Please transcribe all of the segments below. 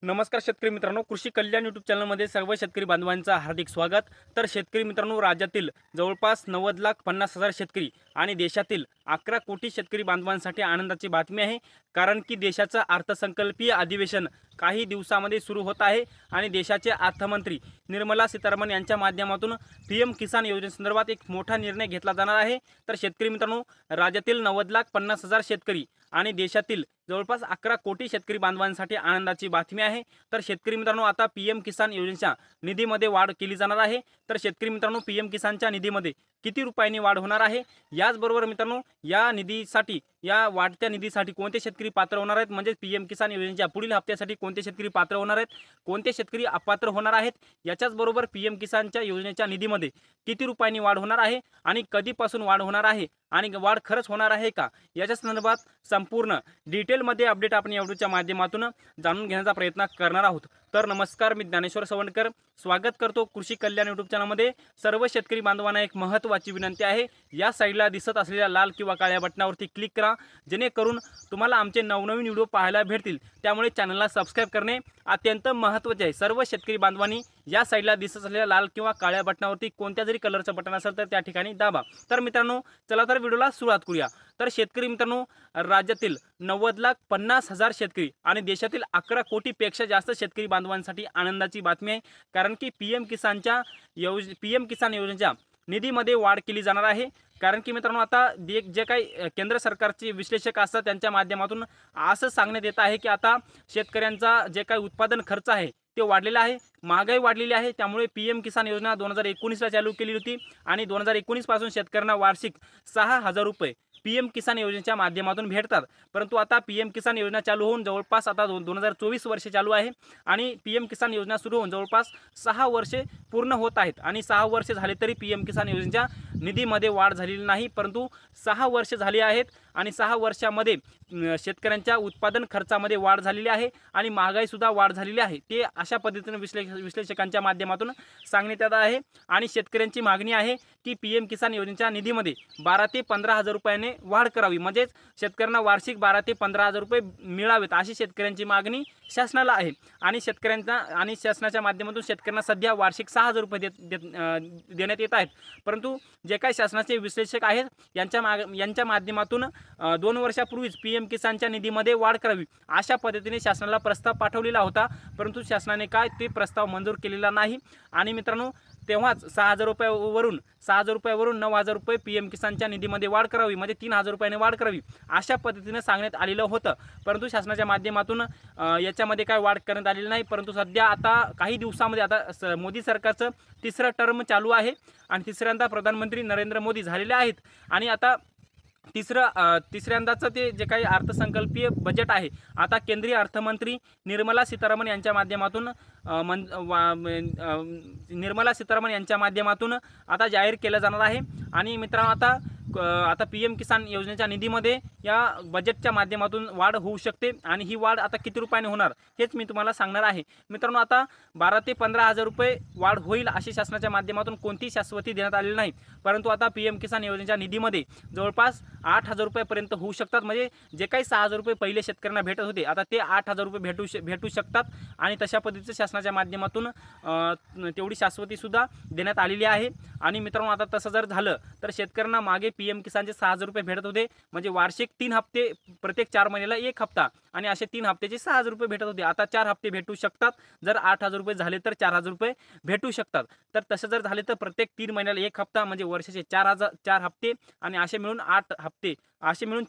नमस्कार शेतकरी मित्रांनो, कृषी कल्याण यूट्यूब चॅनलमध्ये सर्व शेतकरी बांधवांचं हार्दिक स्वागत। तर शेतकरी मित्रांनो, राज्यातील जवळपास 90,50,000 शेतकरी आणि देशातील 11 कोटी शेतकरी बांधवांसाठी आनंदाची बातमी आहे। कारण की देशाचं अर्थसंकल्पीय अधिवेशन काही दिवसांमध्ये सुरू होत आहे आणि देशाचे अर्थमंत्री निर्मला सीतारामन यांच्या माध्यमातून पीएम किसान योजनेसंदर्भात एक मोठा निर्णय घेतला जाणार आहे। तर शेतकरी मित्रांनो, राज्यातील 90,50,000 शेतकरी आणि देशातील जवळपास 11 कोटी शेतकरी बांधवांसाठी आनंदाची बातमी आहे। तर शेतकरी मित्रांनो, आता पीएम किसान योजनेच्या निधीमध्ये वाढ केली जाणार आहे। तर शेतकरी मित्रांनो, पीएम किसानच्या निधीमध्ये किती रुपयांनी वाढ होणार आहे, याचबरोबर मित्रांनो या निधीसाठी, या वाढत्या निधीसाठी कोणते शेतकरी पात्र होणार आहेत, म्हणजे पीएम किसान योजनेच्या पुढील हप्त्यासाठी कोणते शेतकरी पात्र होणार आहेत, कोणते शेतकरी अपात्र होणार आहेत, याच्याच बरोबर पीएम किसानच्या योजनेच्या निधीमध्ये किती रुपयांनी वाढ होणार आहे आणि कधीपासून वाढ होणार आहे आणि वाढ खरंच होणार आहे का, याच्या संदर्भात संपूर्ण डिटेलमध्ये अपडेट आपण या व्हिडिओच्या माध्यमातून जाणून घेण्याचा प्रयत्न करणार आहोत। तर नमस्कार, मी ज्ञानेश्वर सवंडकर स्वागत करतो कृषी कल्याण यूट्यूब चॅनलमध्ये। सर्व शेतकरी बांधवांना एक महत्त्वाची विनंती आहे, या साईडला दिसत असलेल्या लाल किंवा काळ्या बटनावरती क्लिक करा, जेणेकरून तुम्हाला आमचे नवनवीन व्हिडिओ पाहायला भेटतील। त्यामुळे चॅनलला सबस्क्राईब करणे अत्यंत महत्त्वाचे आहे। सर्व शेतकरी बांधवांनी या साईडला दिसत असलेल्या लाल किंवा काळ्या बटनावरती कोणत्या जरी कलरचं बटन असेल तर त्या ठिकाणी दाबा। तर मित्रांनो, चला तर व्हिडिओला सुरुवात करूया। तर शेतकरी मित्रांनो, राज्यातील 90,50,000 शेतकरी आणि देशातील 11 कोटीपेक्षा जास्त शेतकरी बांधवांसाठी आनंदाची बातमी आहे। कारण की पीएम किसान योजनेच्या निधीमध्ये वाढ केली जाणार आहे। कारण की मित्रांनो, आता जे काही केंद्र सरकारचे विश्लेषक असतात त्यांच्या माध्यमातून असं सांगण्यात येत आहे की आता शेतकऱ्यांचा जे काही उत्पादन खर्च आहे ते वाढलेला आहे, महागाई वाढलेली आहे। त्यामुळे पीएम किसान योजना 2019ला चालू केली होती आणि 2019 पासून शेतकऱ्यांना वार्षिक 6,000 रुपये पीएम किसान योजनेच्या माध्यमातून भेटतात। परंतु आता पीएम किसान योजना चालू होऊन जवळपास आता 2024 वर्ष चालू आहे आणि पीएम किसान योजना सुरू होऊन जवळपास 6 वर्षे पूर्ण होत आहेत आणि 6 वर्षे झाले तरी पीएम किसान योजनेच्या निधीमध्ये वाढ झालेली नाही। परंतु 6 वर्ष झाली आहेत आणि 6 वर्षामध्ये शेतकऱ्यांच्या उत्पादन खर्चामध्ये वाढ झालेली आहे आणि महागाईसुद्धा वाढ झालेली आहे। ते अशा पद्धतीने विश्लेषकांच्या माध्यमातून सांगण्यात येत आहे आणि शेतकऱ्यांची मागणी आहे की पीएम किसान योजनेच्या निधीमध्ये 12 ते 15,000 रुपयाने वाढ करावी, म्हणजेच शेतकऱ्यांना वार्षिक 12 ते 15,000 रुपये मिळावेत अशी शेतकऱ्यांची मागणी शासनाला आहे। आणि शासनाच्या माध्यमातून शेतकऱ्यांना सध्या वार्षिक 6,000 रुपये देण्यात येत आहेत। परंतु जे काही शासनाचे विश्लेषक आहेत यांच्या माध्यमातून 2 वर्षापूर्वीच पीएम किसानच्या निधीमध्ये वाढ करावी अशा पद्धतीने शासनाला प्रस्ताव पाठवलेला होता, परंतु शासनाने ते प्रस्ताव मंजूर केलेला नाही। आणि मित्रांनो, तेव्हाच 6,000 रुपयावरून 9,000 रुपये पीएम किसानच्या निधीमध्ये वाढ करावी, म्हणजे 3,000 रुपयाने वाढ करावी अशा पद्धतीने सांगण्यात आलेलं होतं। परंतु शासनाच्या माध्यमातून याच्यामध्ये काय वाढ करण्यात आलेली नाही। परंतु सध्या आता काही दिवसामध्ये आता मोदी सरकारचं तिसरं टर्म चालू आहे आणि तिसऱ्यांदा प्रधानमंत्री नरेंद्र मोदी झालेले आहेत आणि आता तिसऱ्यांदाचं ते जे काही अर्थसंकल्पीय बजेट आहे आता केंद्रीय अर्थमंत्री निर्मला सीतारामन यांच्या माध्यमातून आता जाहीर केलं जाणार आहे। आणि मित्रांनो, आता पीएम किसान योजनेच्या निधीमध्ये या बजेटच्या माध्यमातून वाढ होऊ शकते आणि ही वाढ आता किती रुपयाने होणार हेच मी तुम्हाला सांगणार आहे। मित्रांनो, आता 12 ते 15,000 रुपये वाढ होईल अशी शासनाच्या माध्यमातून कोणतीही शाश्वती देण्यात आलेली नाही। परंतु आता पीएम किसान योजनेच्या निधीमध्ये जवळपास 8,000 रुपयापर्यंत होऊ शकतात, म्हणजे जे काही 6,000 रुपये पहिले शेतकऱ्यांना भेटत होते आता ते 8,000 रुपये भेटू शकतात आणि तशा पद्धतीचं शासनाच्या माध्यमातून तेवढी शाश्वतीसुद्धा देण्यात आलेली आहे। आणि मित्रांनो, आता तसं जर झालं तर शेतकऱ्यांना मागे पीएम किसानचे 6,000 रुपये भेटत होते, म्हणजे वार्षिक 3 हप्ते, प्रत्येक 4 महिन्याला 1 हप्ता आणि असे 3 हप्त्याचे 6,000 रुपये भेटत होते। आता 4 हप्ते भेटू शकतात, जर 8,000 रुपये झाले तर 4,000 रुपये भेटू शकतात। तर तसं जर झाले तर प्रत्येक 3 महिन्याला 1 हप्ता, म्हणजे वर्षाचे 4 हप्ते आणि असे मिळून 8 हप्ते, असे मिळून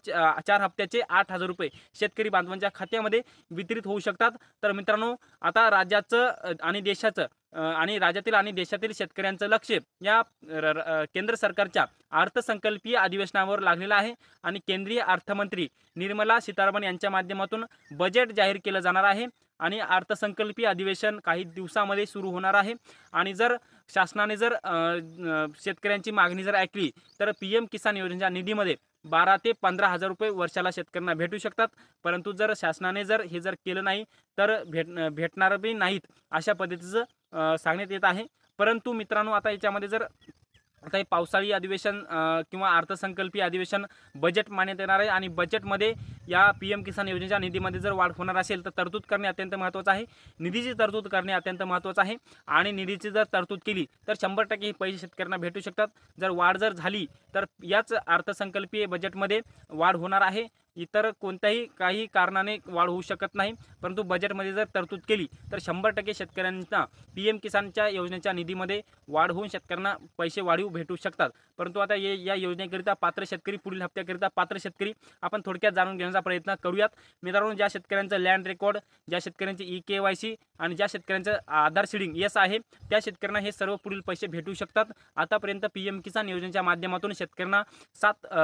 4 हप्त्याचे 8,000 रुपये शेतकरी बांधवांच्या खात्यामध्ये वितरित होऊ शकतात। तर मित्रांनो, आता राज्याचं आणि देशाचं आणि राज्यातील आणि देशातील शेतकऱ्यांचं लक्ष या केंद्र सरकारच्या अर्थसंकल्पीय अधिवेशनावर लागलेलं आहे आणि केंद्रीय अर्थमंत्री निर्मला सीतारामन यांच्या माध्यमातून बजेट जाहीर केलं जाणार आहे आणि अर्थसंकल्पीय अधिवेशन काही दिवसामध्ये सुरू होणार आहे। आणि जर शासनाने शेतकऱ्यांची मागणी जर ऐकली तर पीएम किसान योजनेच्या निधीमध्ये 12 ते 15,000 रुपये वर्षाला शेतकऱ्यांना भेटू शकतात। परंतु जर शासनाने हे केलं नाही तर भेटणार बी नाहीत अशा पद्धतीचं सांगण्यात येत आहे। परंतु मित्रांनो, आता याच्यामध्ये जर आता हे पावसाळी अधिवेशन किंवा अर्थसंकल्पीय अधिवेशन बजेट मांडण्यात येणार आहे आणि बजेटमध्ये या PM किसान योजनेच्या निधीमध्ये जर वाढ होणार असेल तर तरतूद करणे अत्यंत महत्त्वाचं आहे. निधीची तरतूद करणे अत्यंत महत्त्वाचं आहे आणि निधीची जर तरतूद केली तर 100% हे पैसे शेतकऱ्यांना भेटू शकतात. जर वाढ झाली तर याच अर्थसंकल्पीय बजेटमध्ये वाढ होणार आहे. इतर कोणत्याही काही कारणाने वाढ होऊ शकत नाही, परंतु बजेटमध्ये जर तरतूद केली तर 100% शेतकऱ्यांना PM किसानच्या योजनेच्या निधीमध्ये वाढ होऊन शेतकऱ्यांना पैसे वाढीव भेटू शकतात. परंतु आता या योजनेकरिता पात्र शेतकरी, पुढील हप्त्याकरिता पात्र शेतकरी आपण थोडक्यात जाणून घेण्याचा प्रयत्न करूयात. मित्रांनो, ज्या शेतकऱ्यांचं लँड रेकॉर्ड, ज्या शेतकऱ्यांची EKYC आणि ज्या शेतकऱ्यांचं आधार सीडिंग येस आहे त्या शेतकऱ्यांना हे सर्व पुढील पैसे भेटू शकतात. आतापर्यंत PM किसान योजनेच्या माध्यमातून शेतकऱ्यांना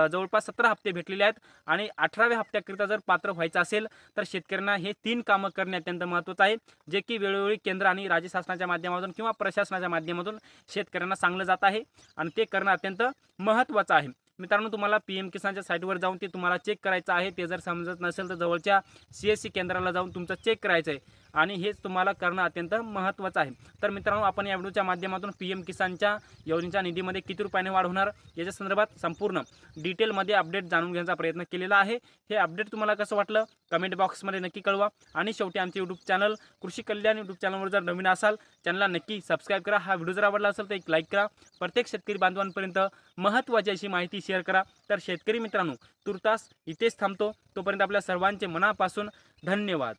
जवळपास 17 हप्ते भेटलेले आहेत आणि 18व्या हप्त्याकरिता जर पात्र व्हायचं असेल तर शेतकऱ्यांना हे 3 कामं करणे अत्यंत महत्त्वाचं आहे, जे की वेळोवेळी केंद्र आणि राज्य शासनाच्या माध्यमातून किंवा प्रशासनाच्या माध्यमातून शेतकऱ्यांना सांगलं जात आहे आणि ते करणं अत्यंत महत्त्वाचं आहे. मित्रांनो, तुम्हाला PM किसानच्या साईटवर जाऊन ते तुम्हाला चेक करायचं आहे. ते जर समजत नसेल तर जवळच्या CSC केंद्राला जाऊन तुमचं चेक करायचं आहे आणि हेच तुम्हाला करणं अत्यंत महत्त्वाचं आहे. तर मित्रांनो, आपण या व्हिडिओच्या माध्यमातून PM किसानच्या योजनेच्या निधीमध्ये किती रुपयाने वाढ होणार याच्या संदर्भात संपूर्ण डिटेलमध्ये अपडेट जाणून घेण्याचा प्रयत्न केलेला आहे. हे अपडेट तुम्हाला कसं वाटलं कमेंट बॉक्समध्ये नक्की कळवा आणि शेवटी आमचे यूट्यूब चॅनल कृषी कल्याण यूट्यूब चॅनलवर जर नवीन असाल चॅनलला नक्की सबस्क्राईब करा. हा व्हिडिओ जर आवडला असेल तर एक लाईक करा. प्रत्येक शेतकरी बांधवांपर्यंत महत्त्वाची अशी माहिती शेअर करा. तर शेतकरी मित्रांनो, तुर्तास इथेच थांबतो. तोपर्यंत आपल्या सर्वांचे मनापासून धन्यवाद.